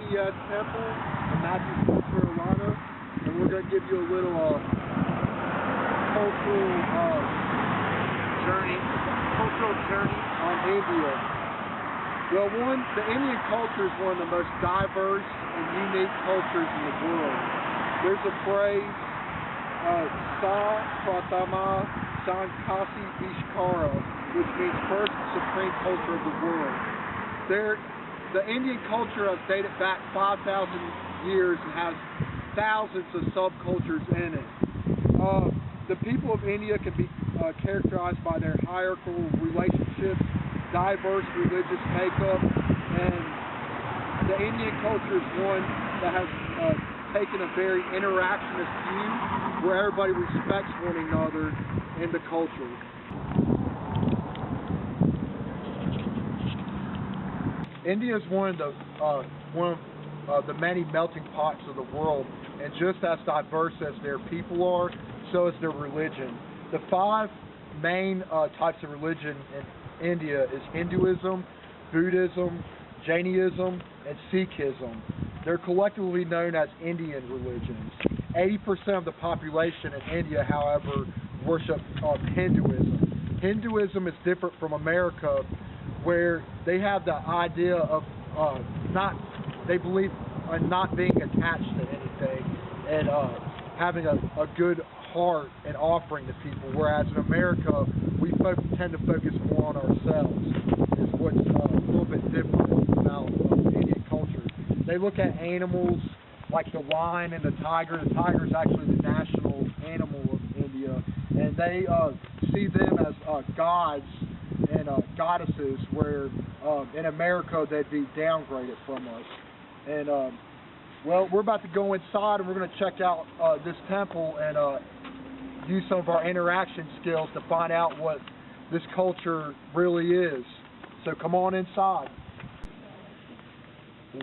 India temple in Matthews, North Carolina, and we're going to give you a little cultural journey on India. Well, the Indian culture is one of the most diverse and unique cultures in the world. There's a phrase, Sa Pratama Sankasi Vishkara, which means first supreme culture of the world. The Indian culture has dated back 5,000 years and has thousands of subcultures in it. The people of India can be characterized by their hierarchical relationships, diverse religious makeup, and the Indian culture is one that has taken a very interactionist view where everybody respects one another in the culture. India is one of the many melting pots of the world, and just as diverse as their people are, so is their religion. The five main types of religion in India is Hinduism, Buddhism, Jainism, and Sikhism. They're collectively known as Indian religions. 80% of the population in India, however, worship Hinduism. Hinduism is different from America, where they have the idea of they believe in not being attached to anything and having a good heart and offering to people, whereas in America we tend to focus more on ourselves. Is what's a little bit different about Indian culture. They look at animals like the lion and the tiger. The tiger is actually the national animal of India, and they see them as gods and goddesses, where in America they'd be downgraded from us. And well, we're about to go inside and we're going to check out this temple and use some of our interaction skills to find out what this culture really is. So come on inside. So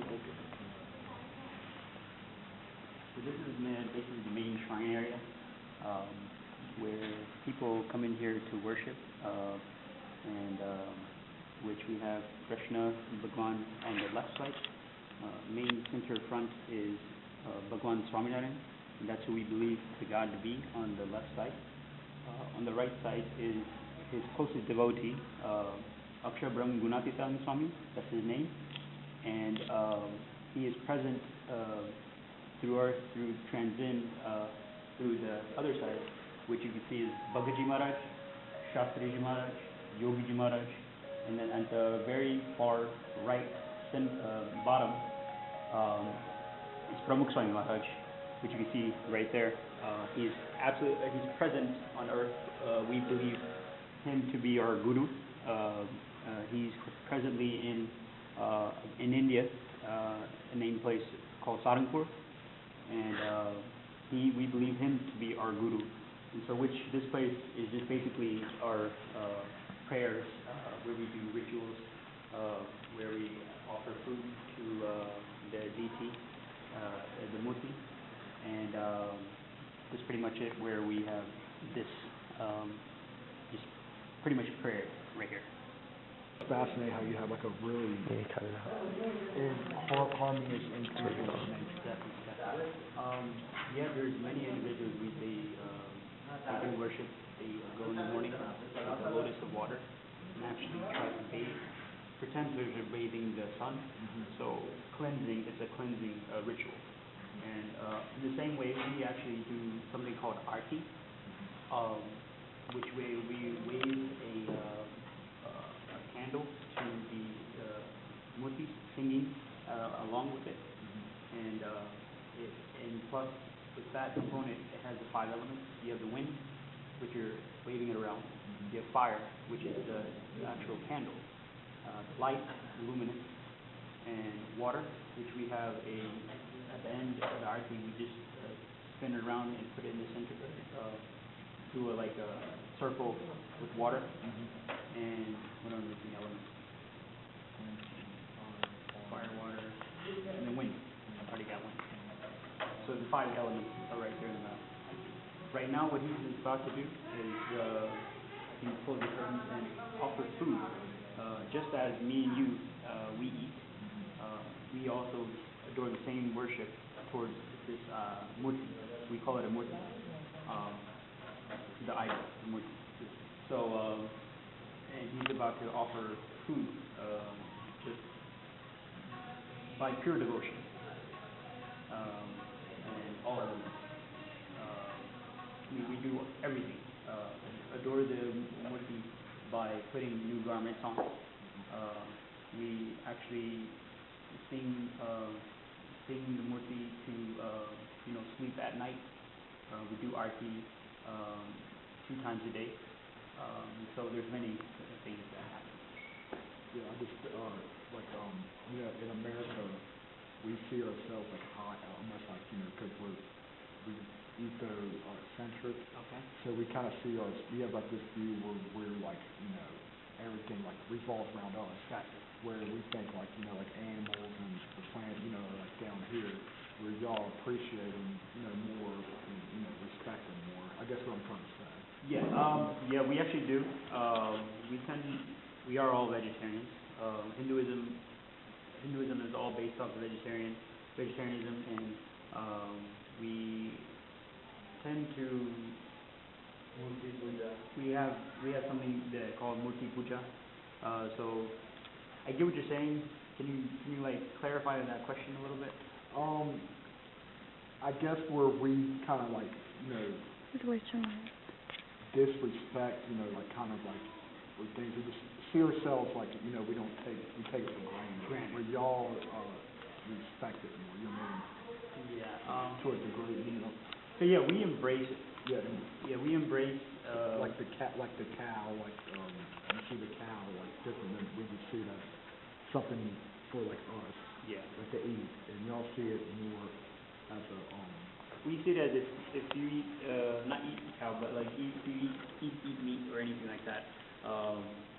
this is basically the main shrine area where people come in here to worship, and which we have Krishna and Bhagwan on the left side. Main center front is Bhagwan Swaminarayan, and that's who we believe the God to be on the left side. On the right side is his closest devotee, Akshar Brahm Gunatitan Swami, that's his name, and he is present through earth, through transcend, through the other side, which you can see is Bhagaji Maharaj, Shastriji Maharaj, Yogiji Maharaj, and then at the very far right bottom is Pramukh Swami Maharaj, which you can see right there. He's present on earth. We believe him to be our guru. He's presently in India, a named place called Saranpur, and we believe him to be our guru. And so this place is just basically our prayers, where we do rituals, where we offer food to the deity, the Murti, and that's pretty much it, where we have this just pretty much prayer right here. It's fascinating how you have like a really harmonious integration. Yeah, there's many individuals they do worship. They go in the morning with a lotus of water and actually try to bathe. Pretend they're bathing the sun. So cleansing, it's a cleansing ritual. And in the same way, we actually do something called arti, which way we wave a candle to the murti, singing along with it. And plus, with that component, it has the 5 elements. You have the wind, which you're waving it around. You have fire, which is the actual candle. Light, luminous, and water, which we have at the end of the arti, we just spin it around and put it in the center, do a circle with water, and what are the missing elements? Fire, water, and then wind. I've already got wind. So the 5 elements are right there in the map. Right now, what he's about to do is he pulls the curtains and offers food. Just as me and you, we eat, we also adore the same worship towards this murti. We call it a murti. The idol, the murti. So, and he's about to offer food just by pure devotion and all elements. We do everything. Adore the murti by putting new garments on. We actually sing the murti to sleep at night. We do arti 2 times a day. So there's many things that happen. Yeah, I just in America, we see ourselves like high, almost like because we eco-centric. Okay. So we kind of see we have like this view where we're like everything like revolves around us. Gotcha. Where we think like like animals and the planet are like down here, where y'all appreciate them more and respect them more. I guess what I'm trying to say. Yeah, we actually do. We are all vegetarians. Hinduism is all based off of vegetarianism, and we tend to we have something called Murti Puja. So I get what you're saying. Can you like clarify that question a little bit? I guess where we kind of like disrespect, like kind of like where things we just see ourselves like we take it for granted. Where y'all respect it more, you know what I mean? Yeah. To a degree, So yeah, we embrace it. Yeah. Yeah, we embrace like the cow, you see the cow like different than we would see that something for like us. Yeah. Like to eat, and y'all see it more as a We see that if you eat not eat cow, but like if you eat meat or anything like that,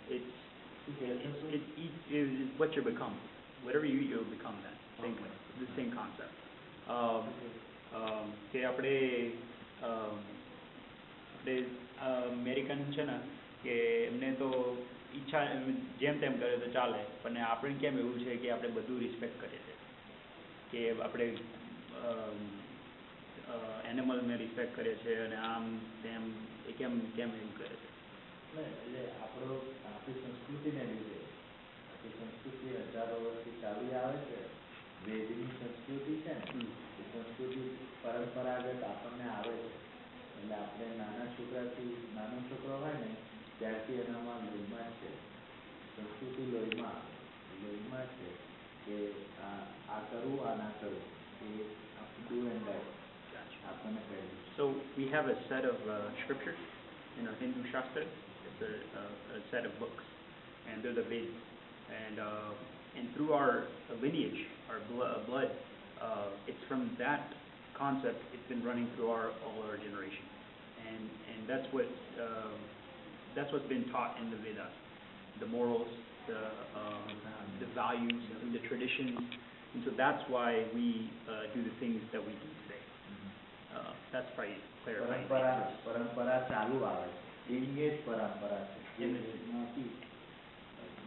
it's what you become. Whatever you eat, you'll become that. Same way, the same concept. કે આપણે American છે ને કે એમને તો ઈચ્છા જેમ તેમ કરે તો ચાલે, પણ આપણે કેમ એવું છે કે આપણે બધું રિસ્પેક્ટ કરીએ છીએ કે આપણે એનિમલને રિસ્પેક્ટ કરીએ છીએ અને આમ તેમ એ કેમ એવું કરે છે? એટલે આપણી સંસ્કૃતિને લીધે આપણી સંસ્કૃતિ હજારો વર્ષથી ચાલી આવે છે. વેદની સંસ્કૃતિ છે ને એ સંસ્કૃતિ પરંપરાગત આપણને આવે છે. એટલે આપણે નાનો છોકરો હોય ને ત્યારથી એનામાં લોહીમાં જ છે, સંસ્કૃતિ લોહીમાં છે કે આ કરવું આ ના કરવું એ ડુ એન્ડ ડાઈ આપણને પહેલું. So we have a set of scriptures in our Hindu Shastra. It's a set of books, and they're the Vedas. And through our lineage, our blood, it's from that concept. It's been running through all our generations, and that's what's been taught in the Vedas, the morals, the values, the traditions, and so that's why we do the things that we do today. That's probably clarifying. પરંપરા ચાલુ આવે છે, એની પરંપરા છે.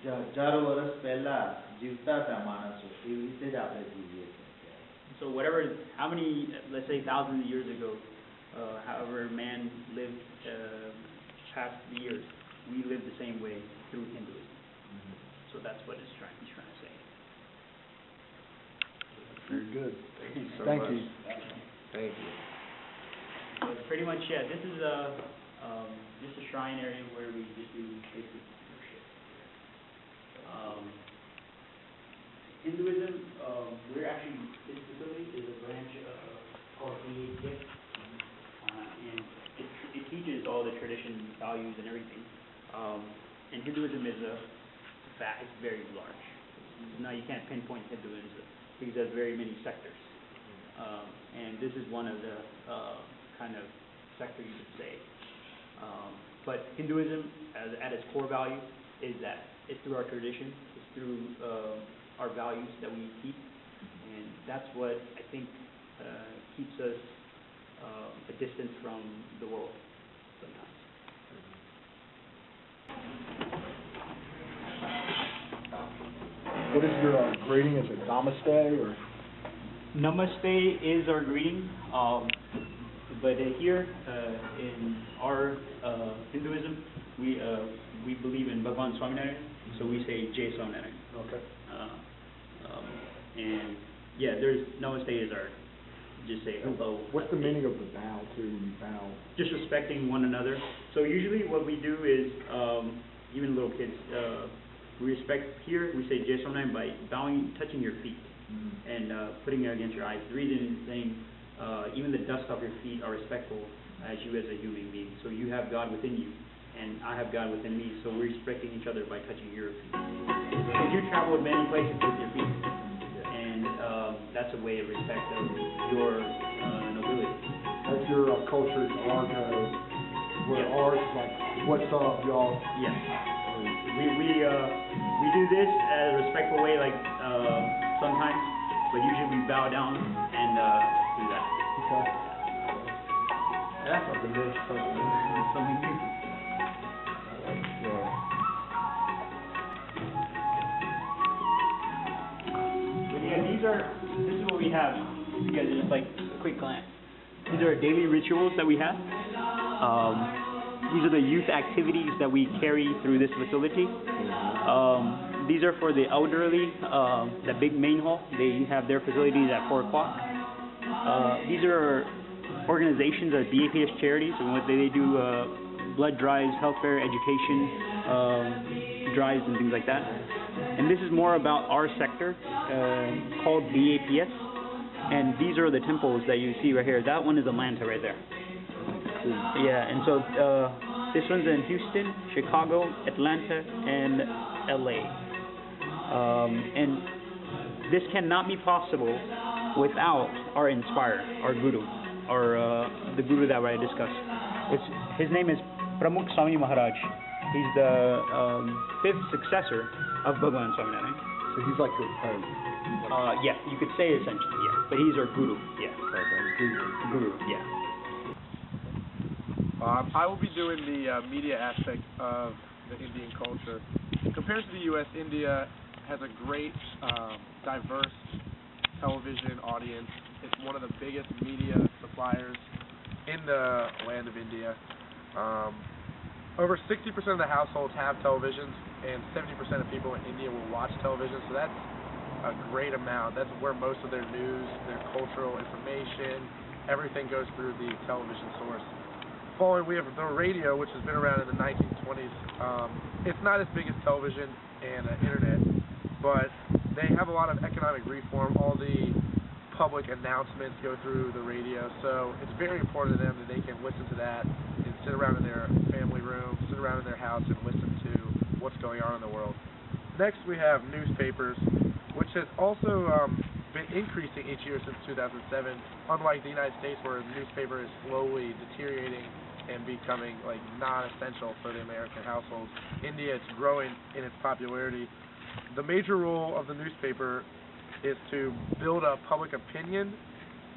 હજારો વર્ષ પહેલા જીવતા હતા માણસો, એવી રીતે જ આપણે જીવીએ છીએ. So how many, let's say thousands of years ago, however man lived past the years, we live the same way through Hinduism. So that's what he's trying to say. very good. Thank you. Thank you. So pretty much, yeah, this is just a shrine area where we just do basic worship. Hinduism, we're actually, this facility is a branch called VA6, and it teaches all the traditions, values, and everything. And Hinduism is it's very large. Now you can't pinpoint Hinduism because there's very many sectors. And this is one of the kind of sector you could say. But Hinduism, at its core value, is that it's through our tradition, it's through our values that we keep, and that's what I think keeps us a distance from the world sometimes. What is your greeting? Is it namaste or? Namaste is our greeting, but here in our Hinduism, we believe in Bhagavan Swaminarayan, so we say Jai Swaminarayan. Okay. And yeah, there's Namaste is our, just say hello. What's the meaning of the bow too, when you bow? Just respecting one another. So usually what we do is, even little kids, we respect here, we say Jai Swaminarayan by bowing, touching your feet, and putting it against your eyes. The reason saying, even the dust off your feet are respectful as you as a human being. So you have God within you, and I have God within me, so we're respecting each other by touching your feet. Because you travel many places with your feet, and that's a way of respect of your nobility. That's your culture's argo, where ours is like, what's up, y'all? Yes. We do this as a respectful way, like sometimes, but usually we bow down and do that. Okay. That's something new. Something new. But yeah, this is what we have. You guys just like a quick glance. These are daily rituals that we have. These are the youth activities that we carry through this facility. These are for the elderly, the big main hall. They have their facilities at 4 o'clock. These are organizations, BAPS charities, and what they do, blood drives, health fair, education drives, and things like that. And this is more about our sector, called BAPS. And these are the temples that you see right here. That one is Atlanta right there. Yeah, and so this one's in Houston, Chicago, Atlanta, and LA. And this cannot be possible without our inspirer, our guru, or the guru that I discussed. His name is Pramukh Swami Maharaj. He's the 5th successor of Bhagavan Swaminarayan. So he's like your pope. Yeah, you could say essentially, yeah. But he's our guru, yeah. Okay, Guru, yeah. I will be doing the media aspect of the Indian culture. Compared to the U.S., India has a great, diverse television audience. It's one of the biggest media suppliers in the land of India. Over 60% of the households have televisions, and 70% of people in India will watch television, so that's a great amount. That's where most of their news, their cultural information, everything goes through the television source. Following, we have the radio, which has been around in the 1920s. It's not as big as television and internet, but they have a lot of economic reform. All the public announcements go through the radio, so it's very important to them that they can listen to that and sit around in their family room, sit around in their house and listen to what's going on in the world. Next, we have newspapers, which has also been increasing each year since 2007, unlike the United States where the newspaper is slowly deteriorating and becoming like non-essential for the American household. India, it's growing in its popularity. The major role of the newspaper is to build up public opinion,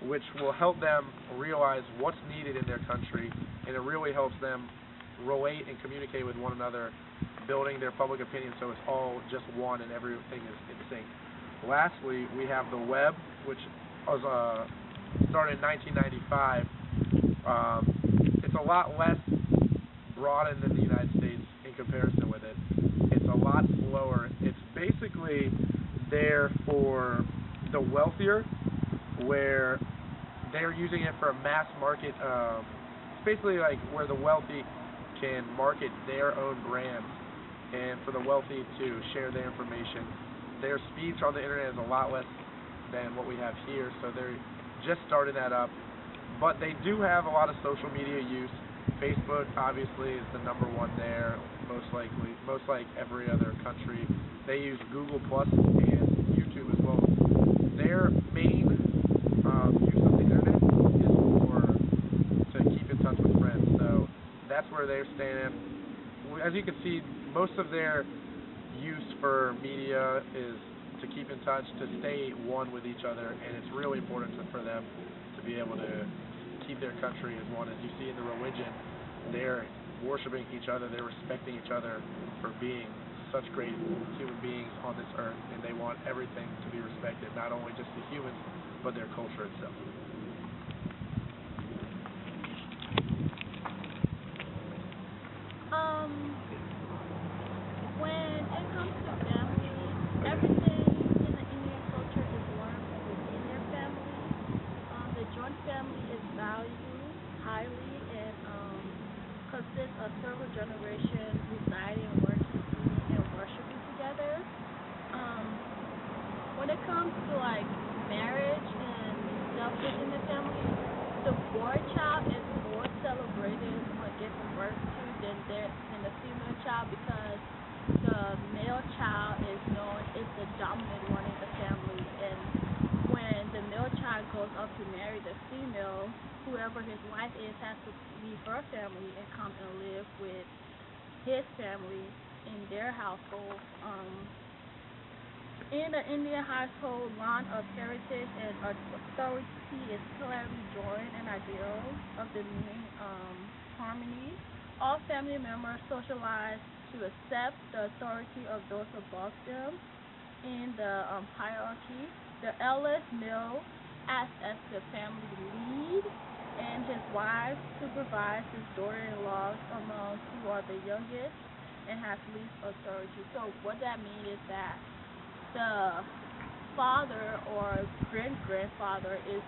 which will help them realize what's needed in their country, and it really helps them relate and communicate with one another, building their public opinion so it's all just one and everything is in sync. Lastly, we have the web, which was started in 1995. It's a lot less broadened than the United States in comparison with it. It's a lot slower. It's basically there for the wealthier, where they're using it for a mass market. It's basically like where the wealthy can market their own brands, and for the wealthy to share their information. Their speech on the internet is a lot less than what we have here, so they're just starting that up. But they do have a lot of social media use. Facebook obviously is the #1 there, most like every other country. They use Google Plus and YouTube as well. Their main use of the internet is to keep in touch with friends. So that's where they're staying. As you can see, most of their use for media is to keep in touch, to stay one with each other, and it's really important for them to be able to keep their country as one. As you see in the religion, they're worshiping each other, they're respecting each other for being such great human beings on this earth, and they want everything to be respected, not only just the humans, but their culture itself. When it comes to family, everything in the Indian culture is learned within their family. The joint family is valued highly and consists of several generations residing, working, eating, and worshiping together. Um, when it comes to like marriage and stuff within the family, the boy child is more celebrated when giving birth to than the female child because the male child is known as the dominant one in the family, and when the male child goes up to marry the female, whoever his wife is has to leave her family and come and live with his family in their household. In the Indian household, line of heritage and authority is clearly drawn and ideals of the meaning harmony. All family members socialize to accept the authority of those above them in the hierarchy. The eldest male acts as the family lead, and his wife supervises his daughter-in-laws among who are the youngest and has least authority. So what that means is that the father or great-grandfather is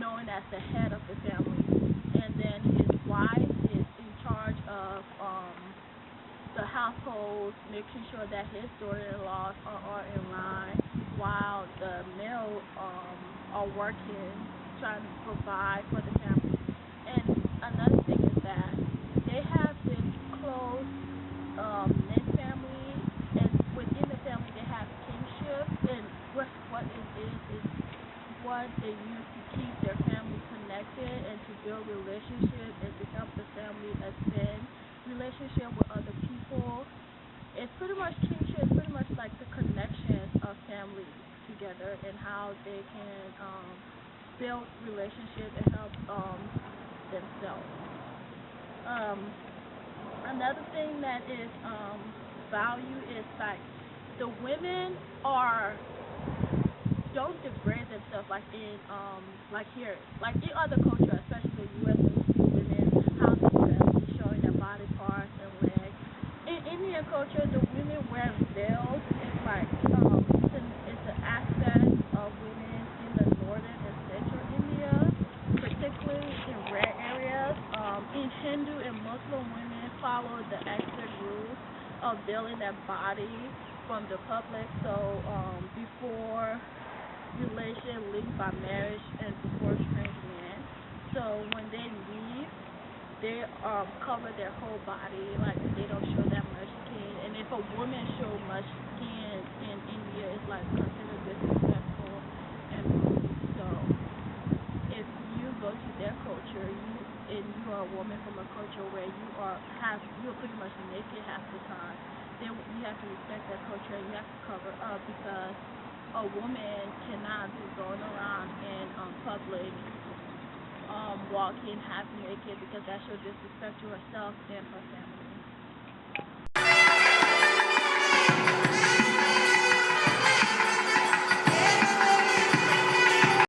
known as the head of the family, and then his wife is in charge of the household, making sure that his daughter-in-laws are in line, while the male are working, trying to provide for the family. And another thing is that they have this close knit family, and within the family they have kinship, and what it is what they use to keep their family connected and to build relationships and to help the family expand relationship with other people. It's pretty much kinship, it's pretty much like the connections of families together and how they can build relationships and help themselves. Another thing that is value is like the women don't degrade themselves like in like here, like in other cultures, especially the U.S. women, how they dress, showing their body parts and legs. In Indian culture, the women wear veils. It's like it's an aspect of women in the northern and central India, particularly in rare areas. In Hindu and Muslim, women follow the expert rules of veiling their body from the public. So before relation linked by marriage and before strange men. So when they leave, they cover their whole body, like they don't show that much skin. And if a woman show much skin in India, it's like considered disrespectful and rude. So if you go to their culture, you are a woman from a culture where you're pretty much naked half the time, then you have to respect that culture and you have to cover up because a woman cannot be going around in public walking half naked because that shows disrespect to herself and her family.